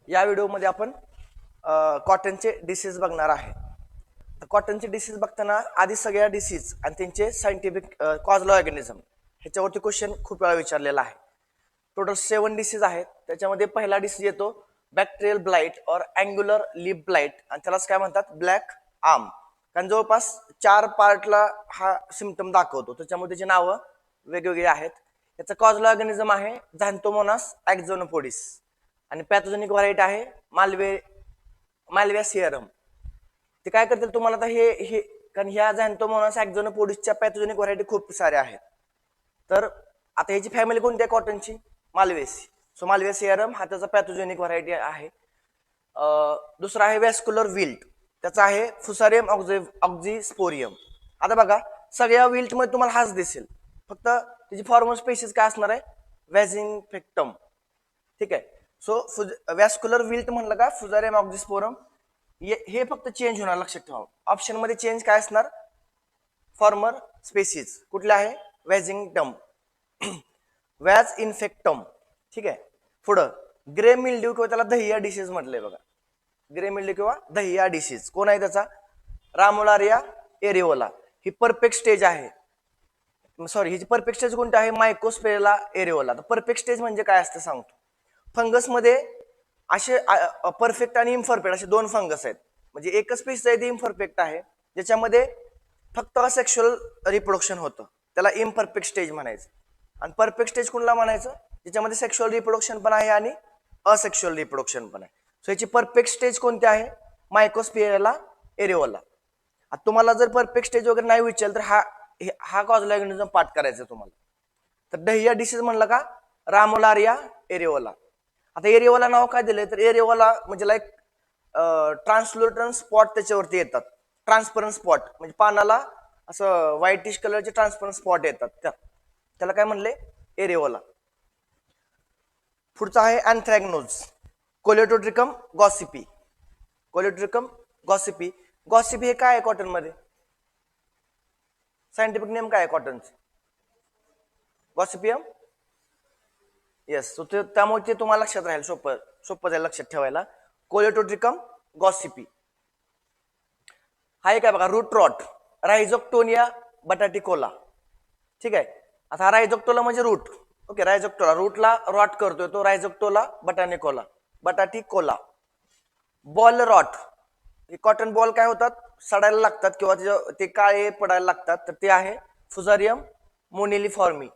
या व्हिडिओमध्ये आपण कॉटनचे डिसीज बघणार आहे. तर कॉटनचे डिसीज बघताना आधी सगळ्या डिसीज आणि त्यांचे सायंटिफिक कॉजल ऑर्गॅनिझम ह्याच्यावरती क्वेश्चन खूप वेळा विचारलेला आहे. टोटल 7 डिसीज आहेत. त्याच्यामध्ये पहिला डिसीज येतो बॅक्टेरियल ब्लाइट और अँग्युलर लीफ ब्लाइट आणि त्यालाच काय म्हणतात ब्लॅक आर्म. कारण जवळपास 4 पार्टला हा सिम्पटम दाखवतो. त्याच्यामध्ये त्याची नावं वेगवेगळी आहेत. याचा कॉजल ऑर्गॅनिझम आहे झॅन्थोमोनास ॲक्झोनोपोडिस आणि पॅथोजेनिक व्हरायटी आहे माल्वेसियरम. ते काय करतील तुम्हाला आता हे कारण ह्या झॅन्थोमोनास ॲक्झोनोपोडिसच्या पॅथोजेनिक व्हरायटी खूप साऱ्या आहेत. तर आता ह्याची फॅमिली कोणती आहे कॉटनची? माल्वेसी. सो माल्वेसियरम हा त्याचा पॅथोजेनिक व्हरायटी आहे. दुसरा आहे व्हॅस्क्युलर विल्ट, त्याचा आहे फुसारियम ऑक्झिस्पोरियम. आता बघा सगळ्या विल्ट मध्ये तुम्हाला हाच दिसेल, फक्त त्याची फॉर्मल स्पेसिस काय असणार आहे? व्हॅझिनफेक्टम. ठीक आहे. सो व्हॅस्क्युलर विल्ट म्हणलं का फुसारियम ऑक्झिस्पोरम हे फक्त चेंज होणार, लक्षात ठेवा. ऑप्शन मध्ये चेंज काय असणार? फॉर्मर स्पेसिस कुठले आहे? व्हॅझिंगटम, व्हॅज इन्फेक्टम. ठीक आहे. पुढं ग्रे मिल्ड्यू किंवा त्याला दहिया डिसीज म्हटलंय बघा. ग्रे मिल्ड्यू किंवा दहिया डिसीज कोण आहे त्याचा? रामोलारिया एरिओला. ही परफेक्ट स्टेज आहे. सॉरी, हिची परफेक्ट स्टेज कोणती आहे? मायकोस्पेला एरिओला. तर परफेक्ट स्टेज म्हणजे काय असतं सांगतो. फंगसमध्ये असे परफेक्ट आणि इम्परफेक्ट असे दोन फंगस आहेत. म्हणजे एकच स्पेसिस आहे ते इम्परफेक्ट आहे, ज्याच्यामध्ये फक्त सेक्शुअल रिप्रोडक्शन होतं, त्याला इम्परफेक्ट स्टेज म्हणायचं. आणि परफेक्ट स्टेज कोणला म्हणायचं? ज्याच्यामध्ये सेक्शुअल रिप्रोडक्शन पण आहे आणि असेक्शुअल रिप्रोडक्शन पण आहे. सो याची परफेक्ट स्टेज कोणती आहे? मायकोस्पियरला एरिओला. आता तुम्हाला जर परफेक्ट स्टेज वगैरे नाही विचारलं तर हा कॉजल ऑर्गॅनिझम पाठ करायचा तुम्हाला. तर दहिया डिसीज म्हणलं का? रामोलारिया एरिओला. आता एरिओला नाव काय दिलंय? तर एरिओला म्हणजे लाईक ट्रान्सलुटन स्पॉट त्याच्यावरती येतात. ट्रान्सपरंट स्पॉट म्हणजे पानाला असं व्हाईटिश कलरचे ट्रान्सपरंट स्पॉट येतात, त्याला काय म्हणले? एरिओला. पुढचा आहे अँथ्रॅग्नोज कोलेटोट्रिकम गॉसिपी. कोलेटोट्रिकम गॉसिपी. गॉसिपी हे काय आहे कॉटन मध्ये? सायंटिफिक नेम काय आहे कॉटनचं? गॉसिपियम. येस. त्यामुळे ते तुम्हाला लक्षात राहील, सोपं जाईल लक्षात ठेवायला. कोलेटोट्रिकम गॉसिपी. हा एक आहे बघा रूट रॉट, रायझोक्टोनिया बटाटिकोला. ठीक आहे. आता रायझोक्टोला म्हणजे रूट. ओके, रायझोक्टोला रूटला रॉट करतोय तो रायझोक्टोला बटाटिकोला. बॉल रॉट, कॉटन बॉल काय होतात? सडायला लागतात किंवा ते काळे पडायला लागतात, तर ते आहे फुजारियम मोनिलिफॉर्मी.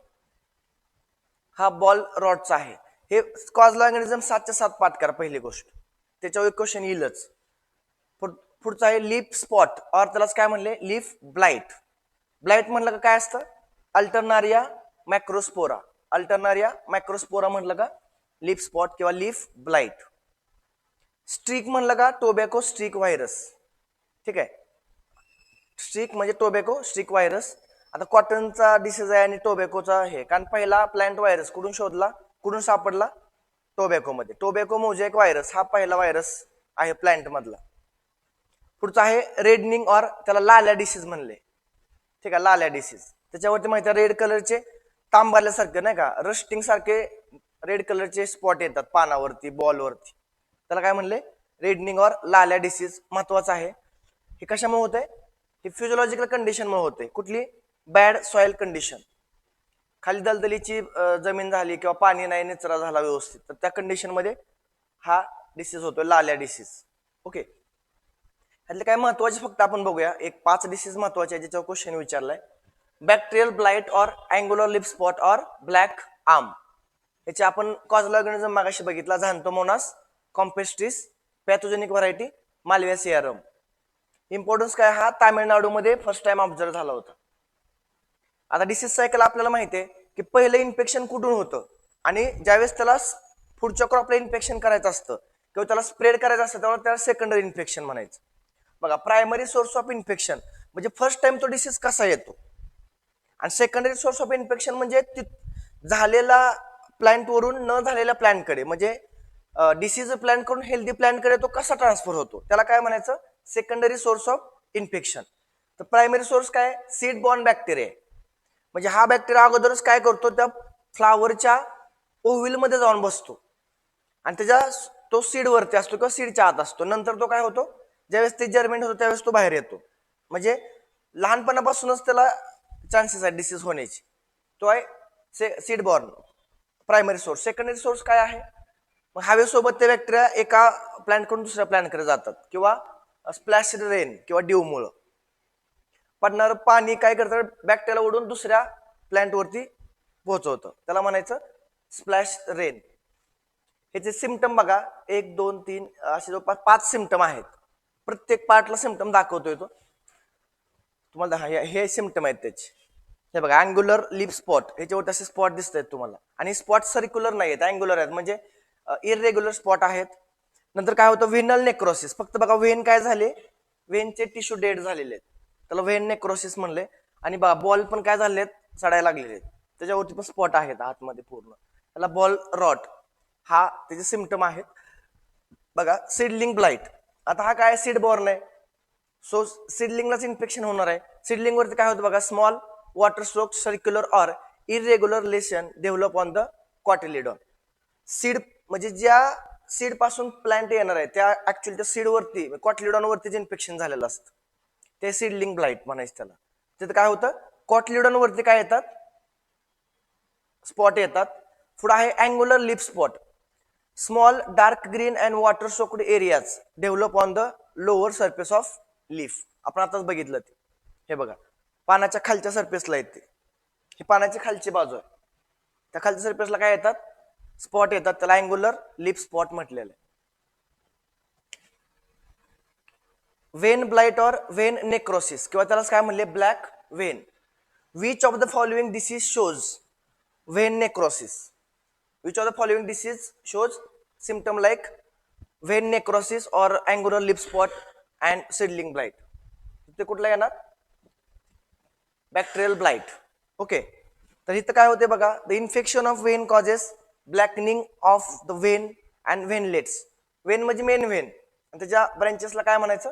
हा बॉल रॉटचा आहे. हे कॉजल ऑर्गॅनिझम 7च्या 7 पाठ करा पहिली गोष्ट, त्याच्यावर एक क्वेश्चन येईलच. पुढचा आहे लीफ स्पॉट और त्यालाच काय म्हणले? Leaf blight. ब्लाइट म्हणलं का काय असतं? अल्टरनारिया मॅक्रोस्पोरा. अल्टरनारिया मॅक्रोस्पोरा म्हणलं का लीफ स्पॉट किंवा लीफ ब्लाइट. स्ट्रीक म्हणलं का टोबॅको स्ट्रीक व्हायरस. ठीक आहे. स्ट्रीक म्हणजे टोबॅको स्ट्रीक व्हायरस. आता कॉटनचा डिसीज आहे आणि टोबॅकोचा हे, कारण पहिला प्लांट व्हायरस कुठून शोधला, कुठून सापडला? टोबॅको मध्ये. टोबॅको मोझॅक व्हायरस हा पहिला व्हायरस आहे प्लांट मधला. पुढचा आहे रेडनिंग और त्याला लाल्या डिसीज म्हणले. ठीक आहे, लाल्या डिसीज. त्याच्यावरती माहिती आहे रेड कलरचे तांबाल्यासारखे नाही का रस्टिंग सारखे रेड कलरचे स्पॉट येतात पानावरती, बॉलवरती, त्याला काय म्हणले? रेडनिंग और लाल्या डिसीज. महत्वाचं आहे. हे कशामुळे होत आहे? हे फिजिओलॉजिकल कंडिशनमुळे होते. कुठली? Bad soil condition. खाली दलदलीची जमीन झाली किंवा पाणी नाही, निचरा झाला व्यवस्थित, तर त्या कंडिशन मध्ये हा डिसीज होतोय, लाल्या डिसीज. ओके. ह्यातले काय महत्वाचे फक्त आपण बघूया. एक 5 डिसीज महत्वाचे आहे ज्याच्यावर क्वेश्चन विचारलाय. बॅक्टेरियल ब्लाइट और अँग्युलर लिप स्पॉट और ब्लॅक आर्म. याचे आपण कॉजल ऑर्गॅनिझम मागाशी बघितला, झॅन्थोमोनास कॉम्पेस्ट्रिस, पॅथोजेनिक व्हरायटी माल्वेसियरम. इम्पॉर्टन्स काय? हा तामिळनाडूमध्ये फर्स्ट टाइम ऑब्झर्व झाला होता. आता डिसीज सायकल आपल्याला माहिती आहे की पहिलं इन्फेक्शन कुठून होतं आणि ज्यावेळेस त्याला पुढच्या क्रॉपला इन्फेक्शन करायचं असतं किंवा त्याला स्प्रेड करायचं असतं त्याला त्याला सेकंडरी इन्फेक्शन म्हणायचं. बघा, प्रायमरी सोर्स ऑफ इन्फेक्शन म्हणजे फर्स्ट टाइम तो डिसीज कसा येतो, आणि सेकंडरी सोर्स ऑफ इन्फेक्शन म्हणजे झालेला प्लांट वरून न झालेल्या प्लांटकडे, म्हणजे डिसीज प्लांट कडून हेल्दी प्लांटकडे तो कसा ट्रान्सफर होतो, त्याला काय म्हणायचं? Secondary source of infection. तर प्रायमरी सोर्स काय? Seed born bacteria. म्हणजे हा बॅक्टेरिया अगोदरच काय करतो? त्या फ्लावरच्या ओव्हिल मध्ये जाऊन बसतो आणि त्याच्या तो सीड वरती असतो किंवा सीडच्या आत असतो. नंतर तो काय होतो, ज्यावेळेस ते जर्मिनेट होतो त्यावेळेस तो बाहेर येतो. म्हणजे लहानपणापासूनच त्याला चान्सेस आहेत डिसीज होण्याची. तो आहे seed born primary source. Secondary source काय आहे, मग हवेसोबत ते बॅक्टेरिया एका प्लांटकडून दुसऱ्या प्लांटकडे जातात किंवा स्प्लॅश रेन किंवा ड्यूमुळं पडणारं पाणी काय करतं, बॅक्टेरिया उडून दुसऱ्या प्लांटवरती पोहोचवतं. त्याला म्हणायचं स्प्लॅश रेन. ह्याचे सिम्पटम बघा, 1 2 3 असे जवळपास 5 सिम्पटम आहेत. प्रत्येक पार्टला सिम्पटम दाखवतोय तो तुम्हाला. हे सिम्पटम आहेत त्याचे. हे बघा, अँग्युलर लिप स्पॉट, ह्याच्यावर असे स्पॉट दिसत आहेत तुम्हाला. आणि स्पॉट सर्क्युलर नाही आहेत, अँग्युलर आहेत, म्हणजे इरेग्युलर स्पॉट आहेत. नंतर काय होतं, व्हेनल नेक्रोसिस. फक्त बघा व्हेन काय झाले, व्हेनचे टिश्यू डेड झालेले आहेत, त्याला व्हेन नेक्रोसिस म्हणले. आणि बघा बॉल पण काय झालेत, सडायला लागलेले आहेत, त्याच्यावरती पण स्पॉट आहेत आतमध्ये पूर्ण, त्याला बॉल रॉट. हा त्याचे सिम्पटम आहेत. बघा सीडलिंग ब्लाइट. आता हा काय सीड बॉर्न आहे, सो सीडलिंगलाच इन्फेक्शन होणार आहे. सीडलिंग वरती काय होतं बघा, स्मॉल वॉटर स्ट्रोक circular or irregular lesion develop on the cotyledon. Seed म्हणजे ज्या सीड पासून प्लांट येणार आहे त्या ऍक्च्युअली त्या सीड वरती कॉटिलिडॉन वरतीच इन्फेक्शन झालेलं असतं, ते सीडलिंग ब्लाइट म्हणायचं त्याला. तिथं काय होतं, कॉटिलिडॉन वरती काय येतात, स्पॉट येतात. पुढे आहे angular lip spot. Small dark green and water soaked areas develop on the lower surface of leaf. आपण आताच बघितलं ते. हे बघा पानाच्या खालच्या सरफेसला येते, ही पानाची खालची बाजू आहे, त्या खालच्या सरफेसला काय येतात, स्पॉट येतात, त्याला अँग्युलर लिप स्पॉट म्हटलेलं आहे. वेन ब्लाइट और वेन नेक्रोसिस किंवा त्याला काय म्हणले, black Wien. Which of the following disease shows Wien necrosis. Which of the following disease shows symptom like vein necrosis or angular lip spot and seedling blight? इथे कुठला येणार, bacterial blight. Okay, तर इथं काय होते बघा, the infection of vein causes blackening of the vein and veinlets. Vein म्हणजे main vein आणि त्याच्या ब्रँचेसला काय म्हणायचं,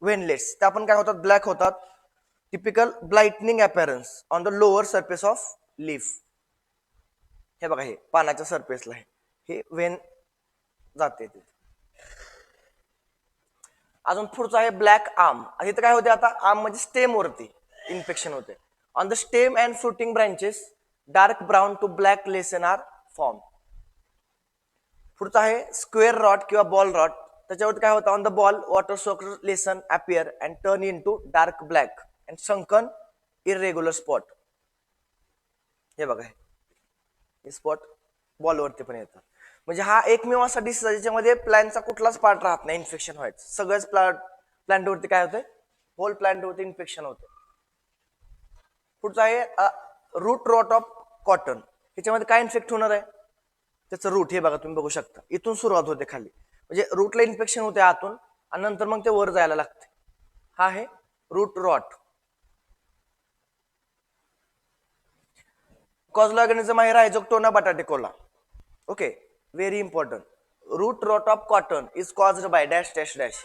वेनलेट्स. त्या पण काय होतात, ब्लॅक होतात. Typical blightening appearance on the lower surface of leaf. हे बघा, हे पानाच्या सरफेसला आहे, हे वेन जाते. अजून पुढचं आहे ब्लॅक आर्म. इथं काय होते, आता आर्म म्हणजे स्टेम वरती इन्फेक्शन होते. On the stem and fruiting branches dark brown to black lesion are form. पुढचं आहे स्क्वेअर रॉट किंवा बॉल रॉट. त्याच्यावरती काय होतं, on the boll water soaked lesion appear and turn in to dark black and sunken irregular spot. हे बघा, हे spot बॉलवरती पण येतात. म्हणजे हा एकमेव असा डिसीज आहे ज्याच्यामध्ये प्लॅन्टचा कुठलाच पार्ट राहत नाही इन्फेक्शन व्हायचं. सगळ्याच प्लांटवरती काय होतंय, होल प्लांटवरती इन्फेक्शन होतं. पुढचं आहे रूट रॉट ऑफ कॉटन. ह्याच्यामध्ये काय इन्फेक्ट होणार आहे, त्याचं रूट. हे बघा तुम्ही बघू शकता, इथून सुरुवात होते खाली, म्हणजे रूटला इन्फेक्शन होते आतून आणि नंतर मग ते वर जायला लागते. हा आहे रूट रॉट. कॉजल ऑर्गॅनिझम आहे Rhizoctonia bataticola. Okay, very important. Root rot of cotton is caused by dash dash dash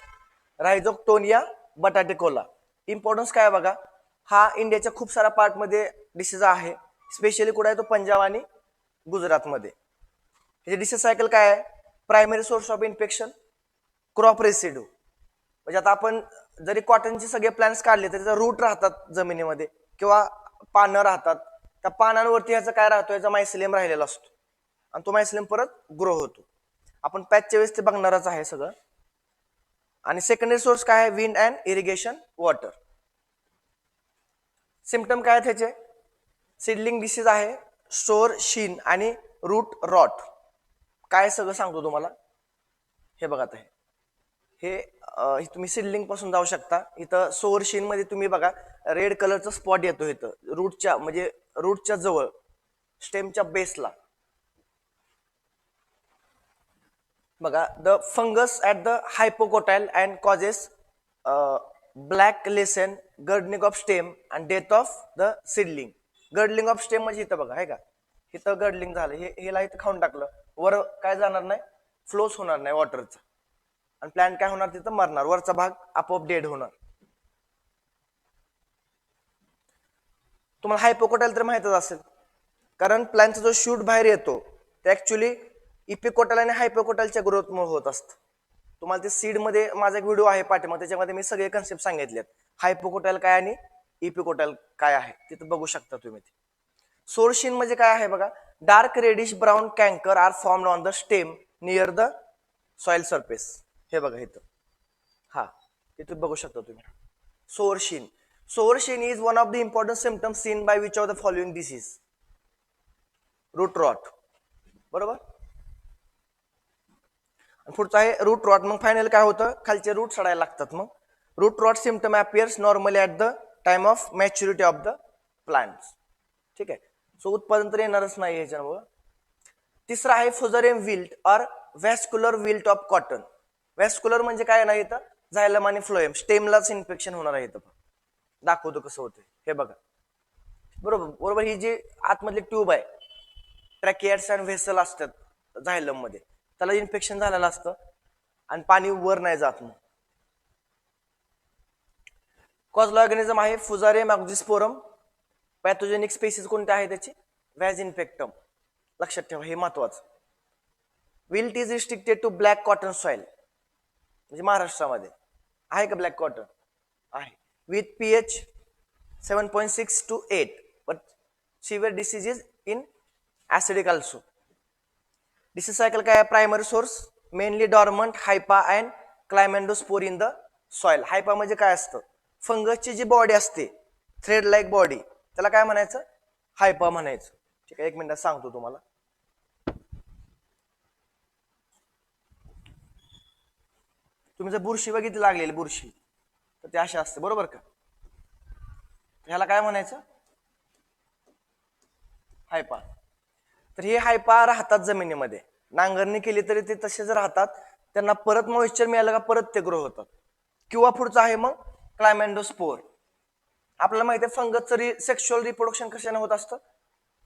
Rhizoctonia bataticola. Importance काय बघा, हा इंडियाच्या खूप साऱ्या पार्ट मध्ये डिसीज आहे. स्पेशली कुठे आहे तो, पंजाब आणि गुजरातमध्ये. ह्याचे डिसीज सायकल काय आहे, primary source of infection crop residue. म्हणजे आता आपण जरी कॉटनचे सगळे प्लांट्स काढले तरी रूट राहतात जमिनीमध्ये किंवा पानं राहतात. त्या पानांवरती ह्याचं काय राहतो, याचा मायसिलियम राहिलेला असतो आणि तो मायसिलियम परत ग्रो होतो. आपण पॅचच्या वेळेस ते बघणारच आहे सगळं. आणि सेकंडरी सोर्स काय आहे, wind and irrigation water. Symptom काय आहेत ह्याचे, सीडलिंग डिसीज आहे, स्टोर शीन आणि रूट रॉट. काय सगळं सांगतो तुम्हाला. हे बघा, आता हे तुम्ही सीडलिंग पासून जाऊ शकता. इथं सोअर शीन मध्ये तुम्ही बघा रेड कलरचा स्पॉट येतो इथं रूटच्या, म्हणजे रूटच्या जवळ स्टेमच्या बेसला. बघा, the fungus at the hypocotyl and causes black lesion girdling of stem and death of the seedling. Girdling of stem म्हणजे इथं बघा, आहे का, इथं गर्डलिंग झालं, हेला इथं खाऊन टाकलं, वर काय जाणार नाही, फ्लोच होणार नाही वॉटरचा आणि प्लांट काय होणार, तिथं मरणार, वरचा भाग आपोआप डेड होणार. तुम्हाला हायपोकोटाइल तर माहितच असेल, कारण प्लांटचा जो शूट बाहेर येतो ते ऍक्च्युली इपिकोटल आणि हायपोकोटलच्या ग्रोथमुळे होत असतं. तुम्हाला ते सीड मध्ये माझा एक व्हिडिओ आहे पाठीमागे, त्याच्यामध्ये मी सगळे कन्सेप्ट सांगितलेत. हायपोकोटल काय आणि इपिकोटल काय आहे तिथं बघू शकता तुम्ही. सोरशीन म्हणजे काय आहे बघा, dark reddish brown canker are formed on the stem near the soil surface. हे बघा इथं, हा इथं बघू शकता तुम्ही. Soreshin, soreshin is one of the important symptoms seen by which of the following disease. Root rot, बरोबर. पुढचं आहे रूट रॉट. मग फायनल काय होतं, खालचे रूट सडायला लागतात. मग root rot symptom appears normally at the time of maturity of the plants. ठीक आहे, सो उत्पादन तर येणारच नाही ह्याच्यामुळं. तिसरा आहे फुझारियम विल्ट और vascular wilt of cotton. Vascular म्हणजे काय नाही इथं, झायलम आणि फ्लोएम स्टेमलाच इन्फेक्शन होणार आहे इथं. दाखवतो कसं होतं हे बघा. बरोबर बरोबर, ही जी आतमधली ट्यूब आहे, ट्रॅकियाट्स अँड व्हेसल असतात झायलम मध्ये, त्याला इन्फेक्शन झालेलं असतं आणि पाणी वर नाही जात. मग कॉजल ऑर्गॅनिझम आहे फुझारियम ऑक्झिस्पोरम. पॅथोजेनिक स्पेसिस कोणते आहे त्याची, व्हॅज इन्फेक्टम. लक्षात ठेवा, हे महत्वाचं. Wilt is restricted to black cotton soil, म्हणजे महाराष्ट्रामध्ये आहे का ब्लॅक कॉटन, आहे, with pH 7.6 to 8, but severe diseases in acidic also. Disease cycle काय आहे, primary source mainly dormant hypha and chlamydospore in the soil. Hypha म्हणजे काय असतं, फंगसची जी बॉडी असते थ्रेड लाईक बॉडी, त्याला काय म्हणायचं, हायपा म्हणायचं. ठीक आहे, एक मिनिट सांगतो तुम्हाला. तुम्ही जर बुरशी बघितली लागलेली बुरशी, तर ते अशी असते, बरोबर का. ह्याला काय म्हणायचं, हायपा. तर हे हायपा राहतात जमिनीमध्ये, नांगरणी केली तरी ते तसेच राहतात. त्यांना परत मॉइश्चर मिळालं का परत ते ग्रो होतात. किंवा पुढचं आहे मग क्लायमॅन्डोस्पोर. आपल्याला माहिती आहे फंगसचं सेक्शुअल रिप्रोडक्शन कशाने होत असतं,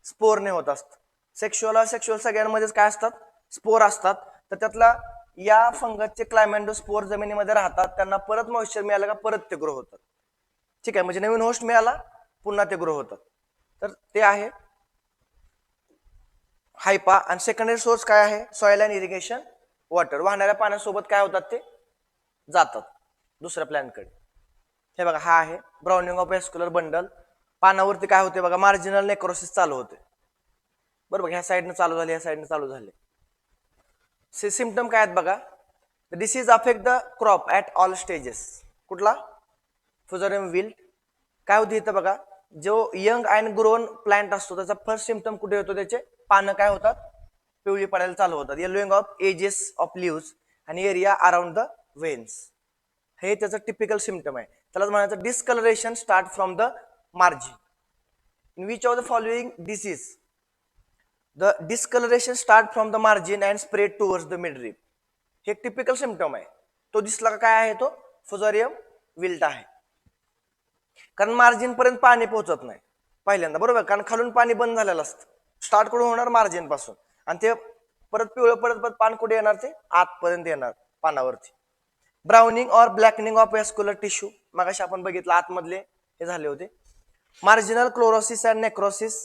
स्पोरने होत असतं. सेक्शुअल सगळ्यांमध्येच काय असतात, स्पोर असतात. तर त्यातला या फंगसचे क्लायमॅन्डोस्पोर जमिनीमध्ये राहतात, त्यांना परत मॉइश्चर मिळालं का परत ते ग्रो होतात. ठीक आहे, म्हणजे नवीन होस्ट मिळाला पुन्हा ते ग्रो होतात. तर ते आहे हायपा. आणि सेकंडरी सोर्स काय आहे, सॉइल अँड इरिगेशन वॉटर. वाहणाऱ्या पाण्यासोबत काय होतात, ते जातात दुसऱ्या प्लॅनकडे. हे बघा, हा आहे ब्राउनिंग ऑफ व्हॅस्क्युलर बंडल. पानावरती काय होते बघा, मार्जिनल नेक्रोसिस चालू होते. बरोबर, ह्या साईडनं चालू झाले, ह्या साईडनं चालू झाले. सिम्पटम काय आहेत बघा, disease affect the crop at all stages. कुठला, फुझारियम विल्ट. काय होते इथं बघा, जो यंग अँड ग्रोन प्लांट असतो त्याचा फर्स्ट सिम्पटम कुठे होतो, त्याचे पानं काय होतात, पिवळी पडायला चालू होतात. Yellowing of edges of leaves आणि एरिया अराउंड द वेन्स, हे त्याचं टिपिकल सिम्पटम आहे. त्याला म्हणायचं discolouration start from the margin. In which of the following disease the discolouration start from the margin and spread towards the midrib. हे typical symptom आहे. तो दिसला का काय आहे, तो फुझारियम विल्ट आहे. कारण मार्जिन पर्यंत पाणी पोहोचत नाही पहिल्यांदा, बरोबर, कारण खालून पाणी बंद झालेलं असतं. स्टार्ट कुठून होणार, मार्जिन पासून, आणि ते परत पिवळं परत परत पान कुठे येणार, ते आतपर्यंत येणार पानावरती. ब्राउनिंग और ब्लॅकनिंग ऑफ व्हॅस्क्युलर टिश्यू, मगाशी आपण बघितलं आतमधले हे झाले होते. Marginal chlorosis and necrosis.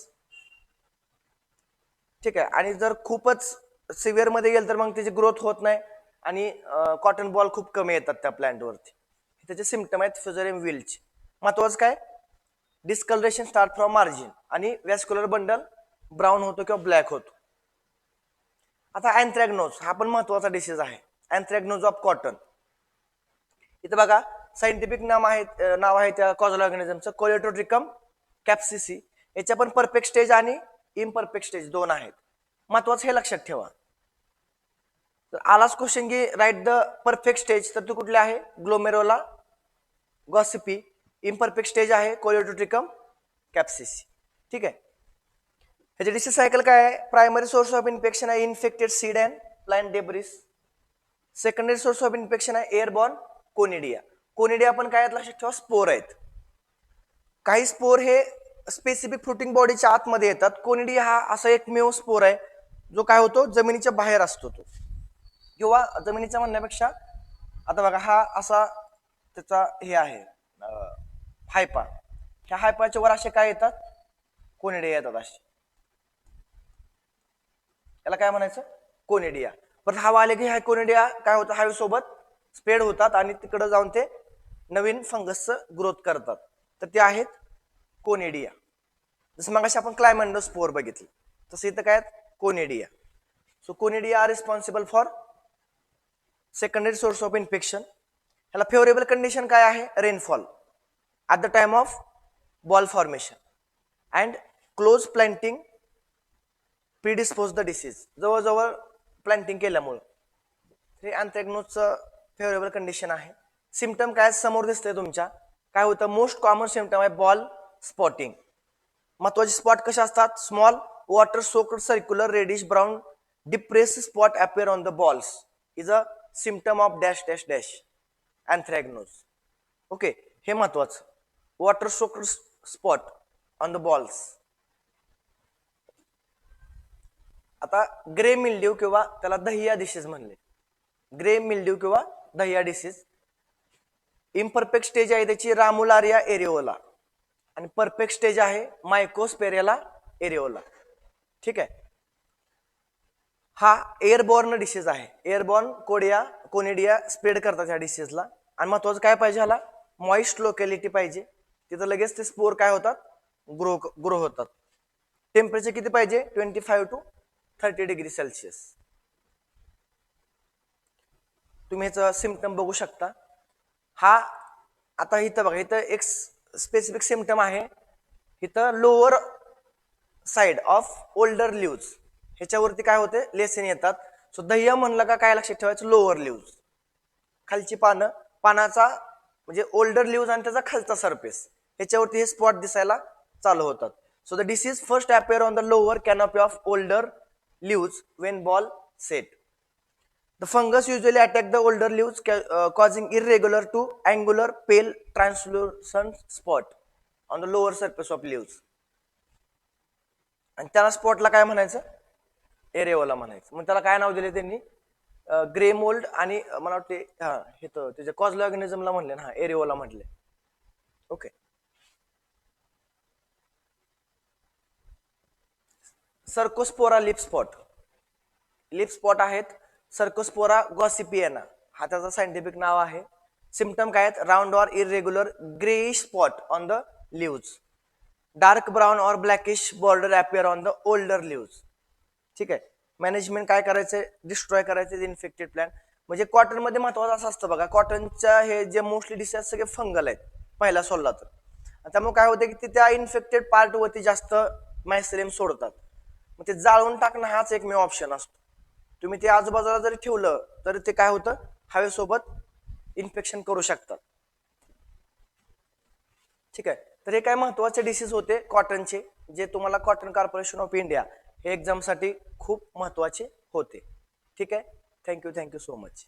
ठीक आहे, आणि जर खूपच सिव्हिअर मध्ये गेल तर मग त्याची ग्रोथ होत नाही आणि कॉटन बॉल खूप कमी येतात त्या प्लांटवरती. त्याचे सिम्पटम आहेत फुझारियम विल्टचे. महत्वाचं काय, डिस्कलरेशन स्टार्ट फ्रॉम मार्जिन आणि व्हॅस्क्युलर बंडल ब्राऊन होतो किंवा ब्लॅक होतो. आता अँथ्रॅग्नोज हा पण महत्वाचा डिसीज आहे, अँथ्रॅग्नोज ऑफ कॉटन. इथे बघा सायंटिफिक नाव आहे त्या कॉजल ऑर्गॅनिझमचं, कोलेटोट्रिकम कॅप्सिसी. याच्या पण परफेक्ट स्टेज आणि इम्परफेक्ट स्टेज दोन आहेत. महत्वाचं हे लक्षात ठेवा. तर आलाच क्वेश्चन की राईट द परफेक्ट स्टेज, तर तू कुठले आहे, ग्लोमेरोला गॉसिपी. इम्परफेक्ट स्टेज आहे कोलेटोट्रिकम कॅप्सिसी. ठीक आहे, ह्याचे डिसीज सायकल काय आहे, प्रायमरी सोर्स ऑफ इन्फेक्शन आहे infected seed and plant debris. Secondary source of infection आहे एअरबॉर्न कोनिडिया. कोनिडिया पण काय लक्षात ठेवा, स्पोर आहेत. काही स्पोर हे स्पेसिफिक फ्रुटिंग बॉडीच्या आतमध्ये येतात. कोनिडिया हा असा एकमेव स्पोर आहे जो काय होतो, जमिनीच्या बाहेर असतो तो, किंवा जमिनीच्या म्हणण्यापेक्षा आता बघा हा असा त्याचा हे आहे हायपा. ह्या हायपाच्या वर असे काय येतात, कोनिडिया येतात असे. याला काय म्हणायचं, कोनिडिया. परत हवा आले की ह्या कोनिडिया काय होतं, हवेसोबत स्प्रेड होतात आणि तिकडे जाऊन ते नवीन फंगसचं ग्रोथ करतात. तर ते आहेत कोनिडिया. जसं मग आपण क्लायमॅन्डोस्पोर बघितलं, तसं इथं काय conidia. So conidia are responsible for secondary source of infection. ह्याला फेवरेबल कंडिशन काय आहे, rainfall at the time of boll formation and close planting predispose the disease. जवळजवळ प्लांटिंग केल्यामुळं हे अँथ्रॅकनोजचं फेवरेबल कंडिशन आहे. सिम्पटम काय समोर दिसतंय तुमच्या, काय होतं, मोस्ट कॉमन सिम्पटम आहे बॉल स्पॉटिंग. महत्वाचे स्पॉट कसे असतात, small water soaked circular reddish brown depress spot appear on the bolls is a symptom of dash dash dash anthracnose. Okay, हे महत्वाचं, water soaked spot on the balls. आता grey mildew किंवा त्याला Dahiya disease म्हणले, grey mildew किंवा Dahiya disease. Imperfect stage आहे त्याची रामुलारिया areola आणि परफेक्ट स्टेज आहे मायकोस्पेरियाला एरिओला. ठीक आहे, हा एअरबॉर्न डिसीज आहे. एअरबॉर्न कोनिडिया स्प्रेड करतात ह्या डिसीजला. आणि महत्वाचं काय पाहिजे, ह्याला मॉइस्ट लोकॅलिटी पाहिजे, तिथं लगेच ते स्पोर काय होतात, ग्रो होतात. टेम्परेचर किती पाहिजे, 25 to 30 डिग्री सेल्सिअस. तुम्ही ह्याचं सिम्पटम बघू शकता. हा आता इथं बघा, इथं एक स्पेसिफिक सिम्पटम आहे, इथं lower side of older leaves, ह्याच्यावरती काय होते, लेसन येतात. सो दह्य म्हणलं का काय लक्षात ठेवायचं, लोअर लिव्ज, खालची पानं, पानाचा म्हणजे ओल्डर लिव्ज आणि त्याचा खालचा सरफेस, ह्याच्यावरती हे स्पॉट दिसायला चालू होतात. So the disease first appear on the lower canopy of older leaves when ball set. The fungus usually attack the older leaves, causing irregular to angular pale translucent spot on the lower surface of leaves. आणि त्याला स्पॉटला काय म्हणायचं, एरेओला म्हणायचं. मग त्याला काय नाव दिले त्यांनी, ग्रे मोल्ड आणि मला वाटते हा हे तर त्याच्या कॉजल ऑर्गॅनिझमला म्हणले ना, एरेओला म्हटले. Okay, Cercospora leaf spot. Leaf spot आहेत सर्कोस्पोरा गॉसिपियाना, हा त्याचा सायंटिफिक नाव आहे. सिम्पटम काय आहेत, round or irregular greyish spot on the leaves, dark brown or blackish border appear on the older leaves. ठीक आहे, मॅनेजमेंट काय करायचं, डिस्ट्रॉय करायचे इन्फेक्टेड प्लांट. म्हणजे कॉटन मध्ये महत्वाचं असं असतं बघा, कॉटनच्या हे जे मोस्टली डिसीज सगळे फंगल आहेत पहिला सोडला तर, त्यामुळे काय होतं की त्या इन्फेक्टेड पार्ट वरती जास्त मायसेलियम सोडतात. मग ते जाळून टाकणं हाच एकमेव ऑप्शन असतो. तुम्ही ते आजूबाजूला जरी ठेवलं तर ते काय होतं, हवेसोबत इन्फेक्शन करू शकतात. ठीक आहे, तर हे काय महत्वाचे डिसीज होते कॉटनचे, जे तुम्हाला कॉटन कॉर्पोरेशन ऑफ इंडिया हे एक्झामसाठी खूप महत्वाचे होते. ठीक आहे, थँक्यू सो मच.